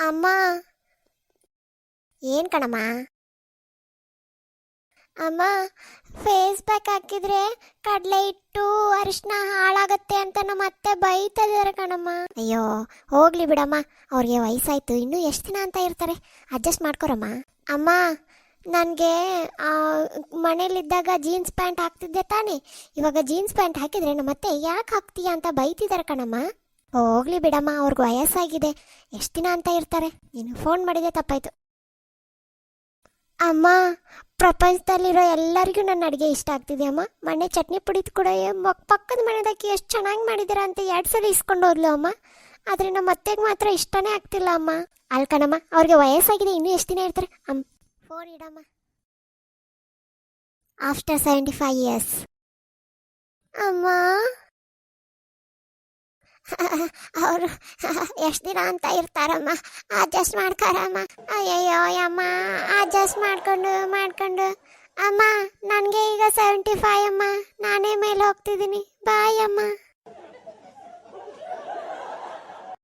ಅಮ್ಮ. ಏನು ಕಣಮ್ಮ? ಅಮ್ಮ, ಫೇಸ್ ಪ್ಯಾಕ್ ಹಾಕಿದ್ರೆ ಕಡಲೆ ಹಿಟ್ಟು ಅರಿಶಿನ ಹಾಳಾಗತ್ತೆ ಅಂತ ನಮ್ಮ ಅತ್ತೆ ಬೈತಿದ್ದಾರೆ ಕಣಮ್ಮ. ಅಯ್ಯೋ, ಹೋಗ್ಲಿ ಬಿಡಮ್ಮ, ಅವ್ರಿಗೆ ವಯಸ್ಸಾಯ್ತು, ಇನ್ನೂ ಎಷ್ಟು ದಿನ ಅಂತ ಇರ್ತಾರೆ, ಅಡ್ಜಸ್ಟ್ ಮಾಡ್ಕೊರಮ್ಮ. ಅಮ್ಮ, ನನಗೆ ಮನೇಲಿದ್ದಾಗ ಜೀನ್ಸ್ ಪ್ಯಾಂಟ್ ಹಾಕ್ತಿದ್ದೆ ತಾನೇ, ಇವಾಗ ಜೀನ್ಸ್ ಪ್ಯಾಂಟ್ ಹಾಕಿದ್ರೆ ನಮ್ಮ ಅತ್ತೆ ಯಾಕೆ ಹಾಕ್ತೀಯಾ ಅಂತ ಬೈತಿದ್ದಾರೆ ಕಣಮ್ಮ. ಹೋಗ್ಲಿ ಬಿಡಮ್ಮ, ಅವ್ರಿಗೆ ವಯಸ್ಸಾಗಿದೆ, ಎಷ್ಟು ದಿನ ಅಂತ ಇರ್ತಾರೆ. ನೀನು ಫೋನ್ ಮಾಡಿದೆ ತಪ್ಪಾಯ್ತು. ಅಮ್ಮ, ಪ್ರಪಂಚದಲ್ಲಿರೋ ಎಲ್ಲರಿಗೂ ನನ್ನ ಅಡುಗೆ ಇಷ್ಟ ಆಗ್ತಿದೆ ಅಮ್ಮ. ಮೊನ್ನೆ ಚಟ್ನಿ ಪುಡಿ ಕೂಡ ಪಕ್ಕದ ಮನೆದಕ್ಕೆ ಎಷ್ಟು ಚೆನ್ನಾಗಿ ಮಾಡಿದ್ದೀರಾ ಅಂತ 2 ಸಲ ಇಸ್ಕೊಂಡು ಹೋದ್ಲು ಅಮ್ಮ. ಆದರೆ ನಮ್ಮ ಅತ್ತೆಗೆ ಮಾತ್ರ ಇಷ್ಟನೇ ಆಗ್ತಿಲ್ಲ ಅಮ್ಮ. ಅಲ್ಕಣಮ್ಮ, ಅವ್ರಿಗೆ ವಯಸ್ಸಾಗಿದೆ, ಇನ್ನೂ ಎಷ್ಟು ದಿನ ಇರ್ತಾರೆ. ಫೋನ್ ಇಡಮ್ಮ. After 75 years. ಅಮ್ಮ, ಅವರು ಎಷ್ಟು ದಿನ ಅಂತ ಇರ್ತಾರಮ್ಮ, ಅಡ್ಜಸ್ಟ್ ಮಾಡ್ತಾರಮ್ಮ. ಅಯ್ಯಯ್ಯೋ ಅಮ್ಮ, ಅಡ್ಜಸ್ಟ್ ಮಾಡ್ಕೊಂಡು ಅಮ್ಮ, ನನಗೆ ಈಗ 75 ಅಮ್ಮ, ನಾನೇ ಮೇಲೆ ಹೋಗ್ತಿದ್ದೀನಿ. ಬಾಯ್ ಅಮ್ಮ.